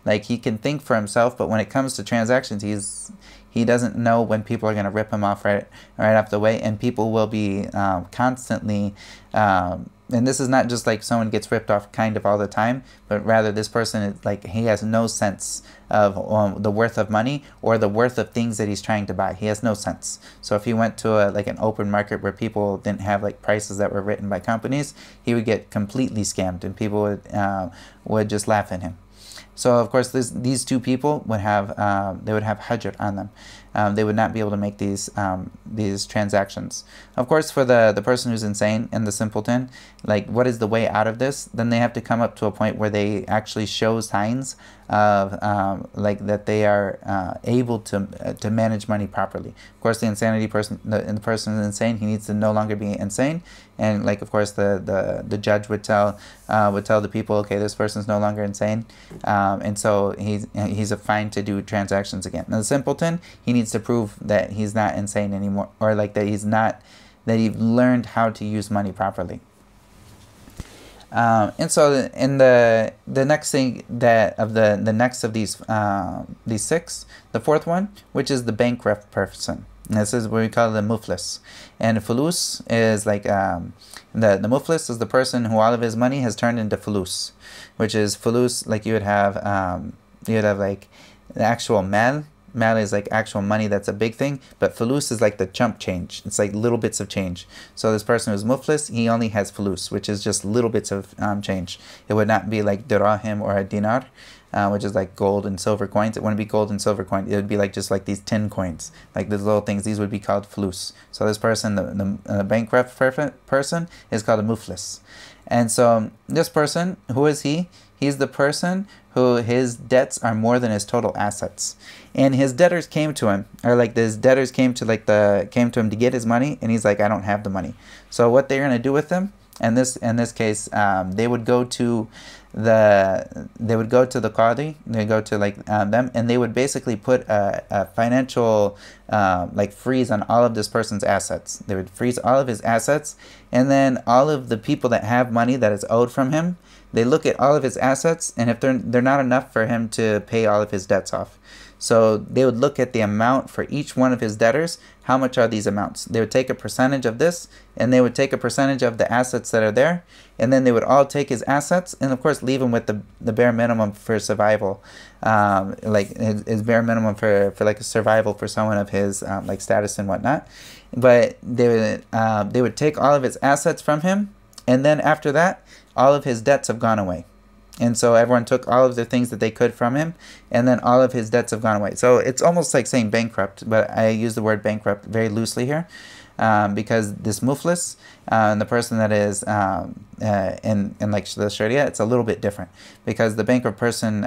like he can think for himself, but when it comes to transactions, he doesn't know when people are going to rip him off right off the way, and people will be constantly, and this is not just like someone gets ripped off kind of all the time, but rather this person is like, he has no sense of the worth of money or the worth of things that he's trying to buy. He has no sense. So if he went to like an open market where people didn't have like prices that were written by companies, he would get completely scammed, and people would just laugh at him. So of course, these 2 people would have Hajr on them. They would not be able to make these transactions. Of course, for the person who's insane and the simpleton, like what is the way out of this? Then they have to come up to a point where they actually show signs of like that they are able to manage money properly. Of course, the insanity person, the person is insane. He needs to no longer be insane, and like of course the judge would tell the people, okay, this person's no longer insane, and so he's fine to do transactions again. Now the simpleton, he needs to prove that he's not insane anymore, or like that he learned how to use money properly. And so in the next thing the next of these 6, the 4th one, which is the bankrupt person. And this is what we call the muflis. And fulus is like the muflis is the person who all of his money has turned into fulus, which is fulus, like you would have like the actual mal. Mal is like actual money, that's a big thing, but fulus is like the chump change. It's like little bits of change. So this person who's muflis, he only has fulus, which is just little bits of change. It would not be like dirahim or a dinar, which is like gold and silver coins. It wouldn't be gold and silver coins. It would be like just like these tin coins, like these little things. These would be called fulus. So this person, the bankrupt person, is called a muflis. And so this person, who is he? He's the person who his debts are more than his total assets, and his debtors came to him, or like his debtors came to him to get his money, and he's like, I don't have the money. So what they're gonna do with him? In this case, they would go to the qadi. They go to like them, and they would basically put a financial like freeze on all of this person's assets. They would freeze all of his assets, and then all of the people that have money that is owed from him, they look at all of his assets, and if they're not enough for him to pay all of his debts off, So they would look at the amount for each one of his debtors. How much are these amounts? They would take a percentage of this, and they would take a percentage of the assets that are there, and then they would all take his assets, and of course leave him with the bare minimum for survival, like his bare minimum for like a survival for someone of his like status and whatnot. But they would take all of his assets from him, and then after that, all of his debts have gone away. And so everyone took all of the things that they could from him, and then all of his debts have gone away. So it's almost like saying bankrupt, but I use the word bankrupt very loosely here, because this muflis, the person that is in like the Sharia, it's a little bit different, because the bankrupt person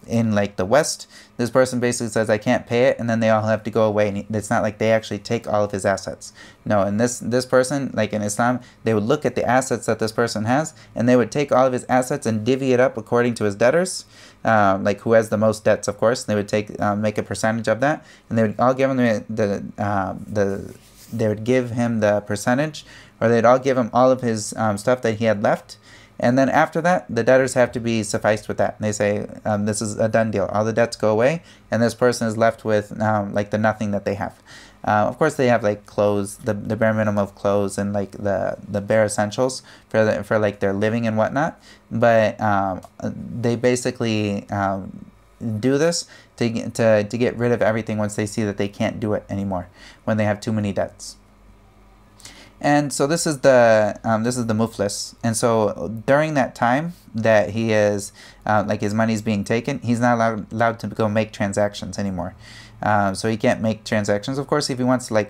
in like the West, this person basically says, I can't pay it, and then they all have to go away, and it's not like they actually take all of his assets. No, and this person, like in Islam, they would look at the assets that this person has, and they would take all of his assets and divvy it up according to his debtors, like who has the most debts, of course. They would take make a percentage of that, and they would all give him they would give him the percentage, or they'd all give him all of his stuff that he had left. And then after that, the debtors have to be sufficed with that. And they say, this is a done deal. All the debts go away, and this person is left with like the nothing that they have. Of course, they have like clothes, the bare minimum of clothes, and like the bare essentials for like their living and whatnot. But they basically do this to get rid of everything once they see that they can't do it anymore, when they have too many debts. And so this is the muflis. And so during that time that he is like his money is being taken, he's not allowed to go make transactions anymore. So he can't make transactions. Of course, if he wants to like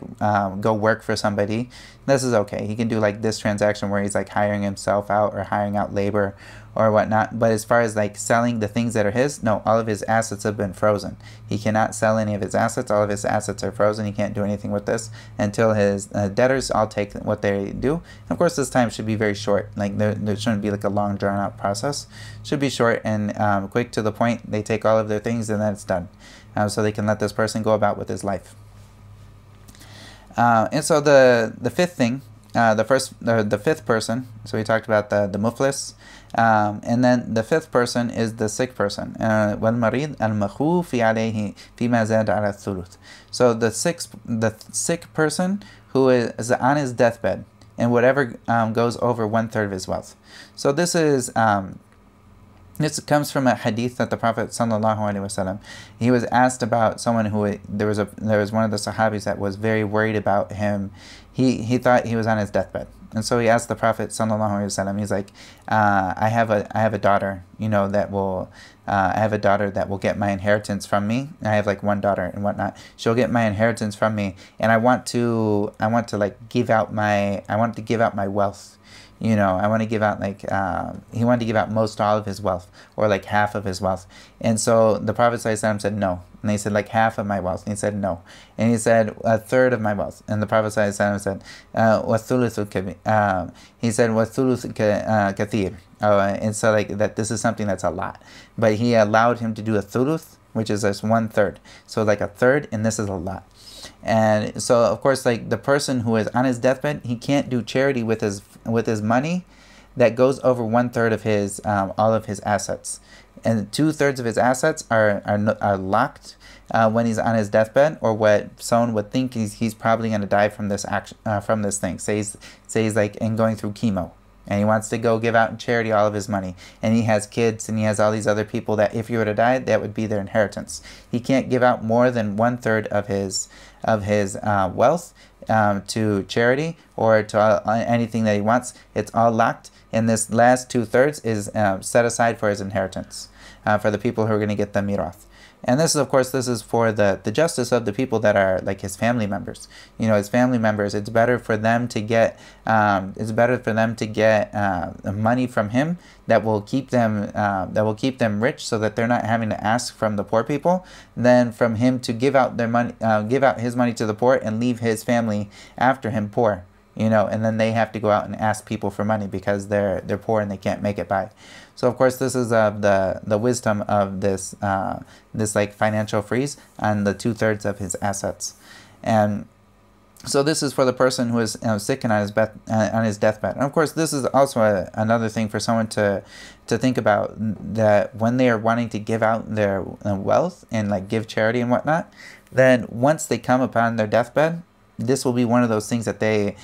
go work for somebody, this is okay. He can do like this transaction where he's like hiring himself out or hiring out labor or whatnot. But as far as like selling the things that are his, no, all of his assets have been frozen. He cannot sell any of his assets. All of his assets are frozen. He can't do anything with this until his debtors all take what they do. And of course, this time should be very short. Like there shouldn't be like a long drawn out process. It should be short and quick to the point. They take all of their things and then it's done. So they can let this person go about with his life. And so the fifth thing, the fifth person. So we talked about the muflis, and then the fifth person is the sick person. وَالْمَرِيض الْمَخُوفِ عَلَيْهِ فِيمَا زَادَ عَلَى الثُّلُثِ. So the sick person who is on his deathbed, and whatever goes over 1/3 of his wealth. So this is. This comes from a hadith that the Prophet ﷺ, he was asked about someone who, there was one of the Sahabis that was very worried about him. He thought he was on his deathbed. And so he asked the Prophet ﷺ, he's like, I have a daughter, that will, I have a daughter that will get my inheritance from me. I have like one daughter and whatnot. She'll get my inheritance from me, and I want to like give out my wealth. I want to give out like, he wanted to give out all of his wealth, or like half of his wealth. And so the Prophet ﷺ said no. And they said like half of my wealth. And he said no. And he said 1/3 of my wealth. And the Prophet ﷺ said, he said, وَالثُّلُثُ كَثِيرٌ. And so like that, this is something that's a lot. But he allowed him to do a thuluth, which is just 1/3. So like 1/3, and this is a lot. And so of course, like the person who is on his deathbed, he can't do charity with his money that goes over 1/3 of his all of his assets, and 2/3 of his assets are locked when he's on his deathbed, or what someone would think he's probably going to die from this action, from this thing. Say he's like going through chemo, and he wants to go give out in charity all of his money, and he has kids, and he has all these other people that if he were to die, that would be their inheritance. He can't give out more than 1/3 of his wealth to charity or to anything that he wants. It's all locked, and this last 2/3 is set aside for his inheritance, for the people who are going to get the mirath. And this is, of course, for the justice of the people that are like his family members. His family members, it's better for them to get money from him that will keep them rich, so that they're not having to ask from the poor people, than from him to give out his money to the poor and leave his family after him poor. And then they have to go out and ask people for money because they're poor and they can't make it by. So of course, this is the wisdom of this like financial freeze on the 2/3 of his assets. And So this is for the person who is sick and on his deathbed. And of course, this is also another thing for someone to think about, that when they are wanting to give out their wealth and like give charity and whatnot, then once they come upon their deathbed, this will be one of those things that they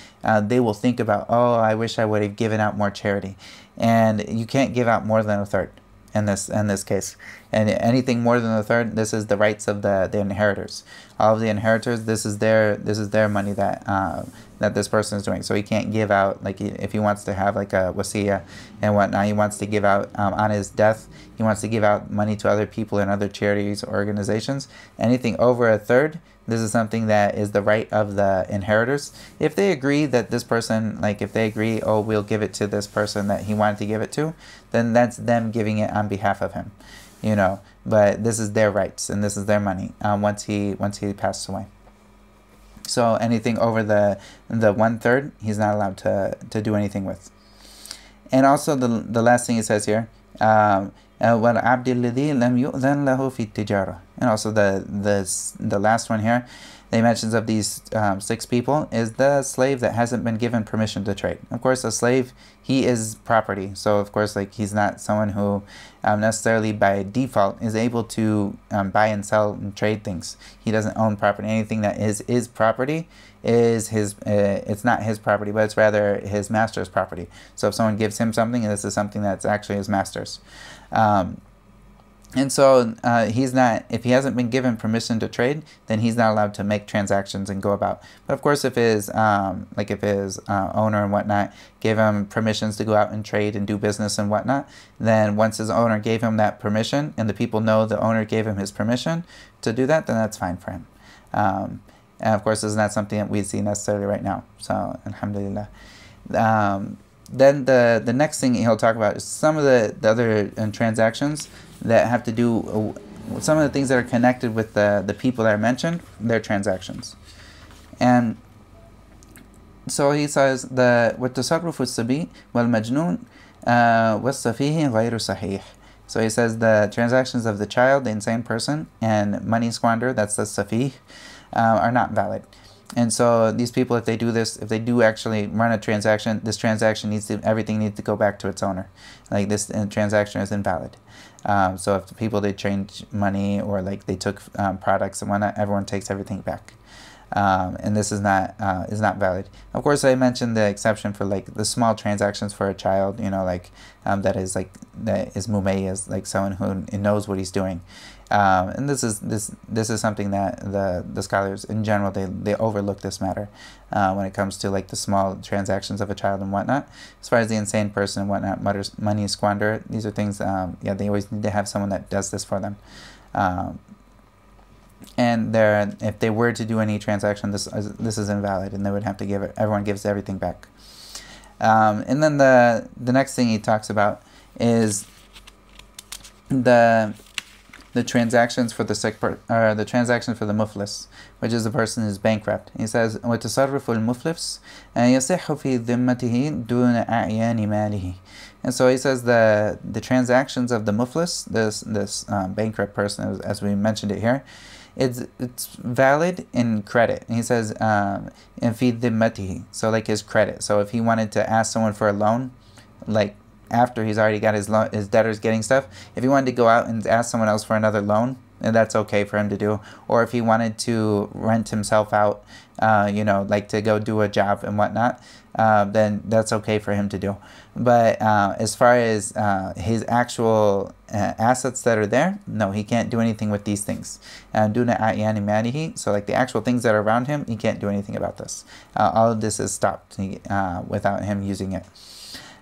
will think about. Oh, I wish I would have given out more charity, and you can't give out more than a third in this case. And anything more than a third, this is the rights of the inheritors. All of the inheritors, this is their money that that this person is doing. So he can't give out, like if he wants to have like a wasiya and whatnot, he wants to give out on his death, he wants to give out money to other people and other charities or organizations. Anything over a third, this is something that is the right of the inheritors. If they agree that this person, like if they agree, oh, we'll give it to this person that he wanted to give it to, then that's them giving it on behalf of him, you know. But this is their rights and this is their money once he passed away. So anything over the 1/3, he's not allowed to do anything with. And also the last thing he says here, وَالْعَبْدِ الَّذِي لَمْ يُؤْذَنْ لَهُ فِي التِّجَارَةِ. And also the last one here, they mentions of these 6 people, is the slave that hasn't been given permission to trade. Of course, a slave, he is property. So of course, like he's not someone who necessarily by default is able to buy and sell and trade things. He doesn't own property. Anything that is property is his. It's not his property, but it's rather his master's property. So if someone gives him something, this is something that's actually his master's. And so he's not, if he hasn't been given permission to trade, then he's not allowed to make transactions and go about. But of course, if his owner and whatnot gave him permissions to go out and trade and do business and whatnot, then once his owner gave him that permission and the people know the owner gave him his permission to do that, then that's fine for him. And of course, this is not something that we see necessarily right now. So, alhamdulillah. Then the next thing he'll talk about is some of the other transactions that have to do with some of the things that are connected with the people that are mentioned, their transactions. And so he says the وَالتَّصَرُّفُ السَّبِي وَالْمَجْنُونَ وَالسَّفِيهِ غَيْرُ صَحِيحٍ. So he says the transactions of the child, the insane person, and money squander, that's the safih, are not valid. And so these people, if they do this, if they do actually run a transaction, this transaction everything needs to go back to its owner. Like this transaction is invalid. So if the people, they change money or like they took products and whatnot, everyone takes everything back. And this is not valid. Of course, I mentioned the exception for like the small transactions for a child, you know, like that is mumayyiz, like someone who knows what he's doing. And this is something that the scholars in general, they overlook this matter when it comes to like the small transactions of a child and whatnot. As far as the insane person and whatnot, money squander, these are things, they always need to have someone that does this for them. And if they were to do any transaction, this is invalid, and they would have to give it. Everyone gives everything back. And then the next thing he talks about is the transactions for the sick or the transactions for the muflis, which is the person who's bankrupt. He says, وَتَصَرُّفُ الْمُفْلِس يَصِحُّ فِي ذِمَّتِهِ دُونَ أَعْيَانِ مَالِهِ. And so he says the transactions of the muflis, this bankrupt person, as we mentioned it here, it's valid in credit. And he says, in fi dhimmatihi, so like his credit. So if he wanted to ask someone for a loan, like after he's already got his debtors getting stuff, if he wanted to go out and ask someone else for another loan, and that's okay for him to do. Or if he wanted to rent himself out, like to go do a job and whatnot, then that's okay for him to do. But as far as his actual assets that are there, no, he can't do anything with these things. Duna a'yani malihi, so like the actual things that are around him, he can't do anything about this. All of this is stopped without him using it.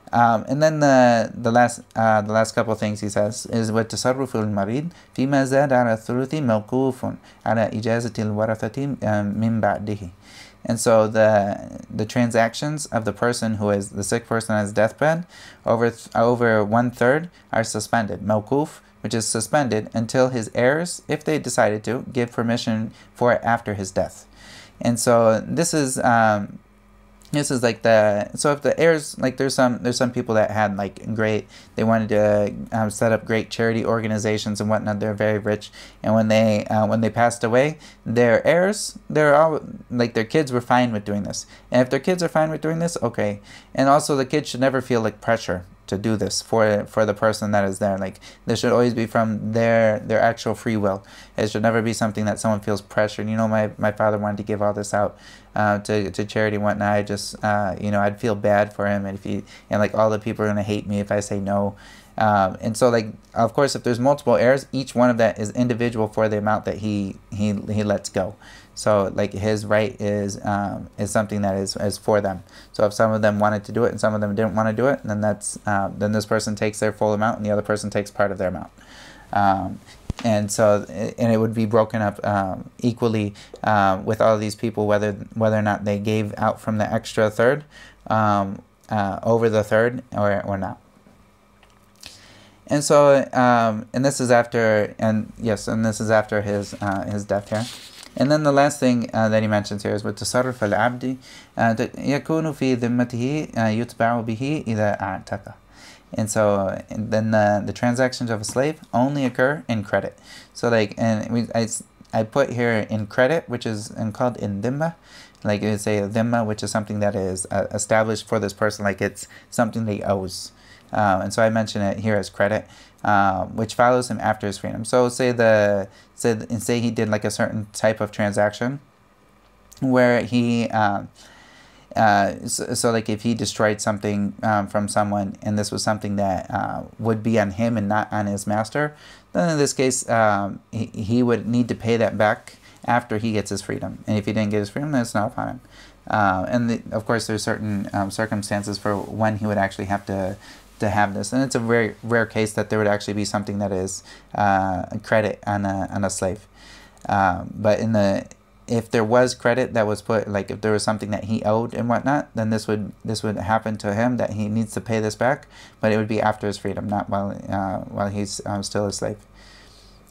And then the last couple of things he says is وَالتَّصَرُّفُ الْمَرِيضِ فِيمَا زَادَ عَلَى الثُّلُثِ مَوْقُوفٌ عَلَى إِجَازَةِ الْوَرَثَةِ مِنْ بَعْدِهِ. And so the transactions of the person who is the sick person on his deathbed over 1/3 are suspended. Mawquf, which is suspended until his heirs, if they decided to, give permission for it after his death. And so this is This is like so if the heirs, like there's some people that had like they wanted to set up great charity organizations and whatnot. They're very rich, and when they passed away, their heirs, they're all like, their kids were fine with doing this. And if their kids are fine with doing this, okay. And also the kids should never feel like pressure to do this for the person that is there. Like, this should always be from their actual free will. It should never be something that someone feels pressured. My father wanted to give all this out to charity and whatnot. I just I'd feel bad for him, and like all the people are gonna hate me if I say no. And so, like, of course, if there's multiple heirs, each one of that is individual for the amount that he lets go. So, like, his right is something that is for them. So if some of them wanted to do it and some of them didn't want to do it, then then this person takes their full amount and the other person takes part of their amount. And it would be broken up equally with all of these people, whether or not they gave out from the extra third over the third or not. And so, and this is after his death here. And then the last thing that he mentions here is with tasarruf al-abdi yakunu fi dhimmatihi yutba'u bihi idha a'taqa. And so then the transactions of a slave only occur in credit. So like, I put here in credit, which is called in dhimma. Like, it would say a dhimma, which is something that is established for this person, like it's something they owes. And so I mention it here as credit, which follows him after his freedom. So say he did like a certain type of transaction where he so like if he destroyed something from someone, and this was something that would be on him and not on his master, then in this case he would need to pay that back after he gets his freedom. And if he didn't get his freedom, then it's not upon him. Of course, there's certain circumstances for when he would actually have to have this, and it's a very rare case that there would actually be something that is a credit on a slave. But if there was credit that was put, like if there was something that he owed and whatnot, then this would happen to him, that he needs to pay this back, but it would be after his freedom, not while he's still a slave.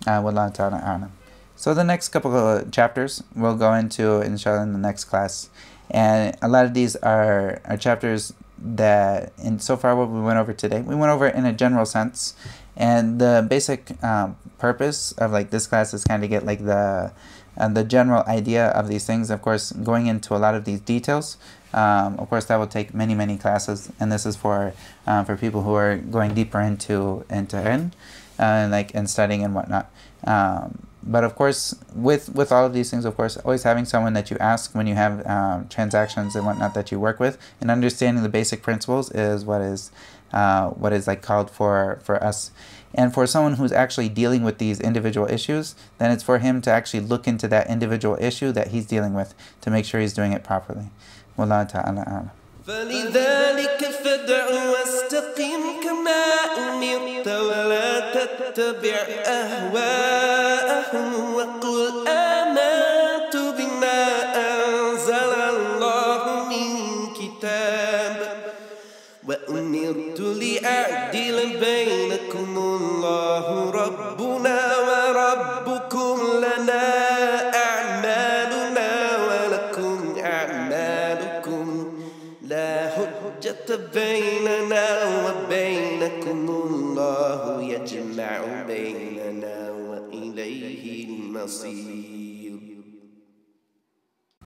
Wallahu ta'ala a'lam. So the next couple of chapters we'll go into, inshallah, in the next class, and a lot of these are chapters that, and so far what we went over today, we went over in a general sense, and the basic purpose of like this class is kind of get like the general idea of these things. Of course, going into a lot of these details, of course, that will take many classes, and this is for people who are going deeper into ilm, and studying and whatnot. But of course, with all of these things, of course, always having someone that you ask when you have transactions and whatnot that you work with, and understanding the basic principles is what is like called for us. And for someone who's actually dealing with these individual issues, then it's for him to actually look into that individual issue that he's dealing with to make sure he's doing it properly. Wallahu ta'ala a'lam. فلذلك فادع واستقم كما أمرت ولا تتبع أهواءهم وقل آمنت بما أنزل الله من كتاب وأمرت لأعدل بينكم الله ربنا وربكم لنا أعمالنا ولكم أعمالكم لا حجة بيننا وبينكم الله يجمع بيننا وإليه المصير.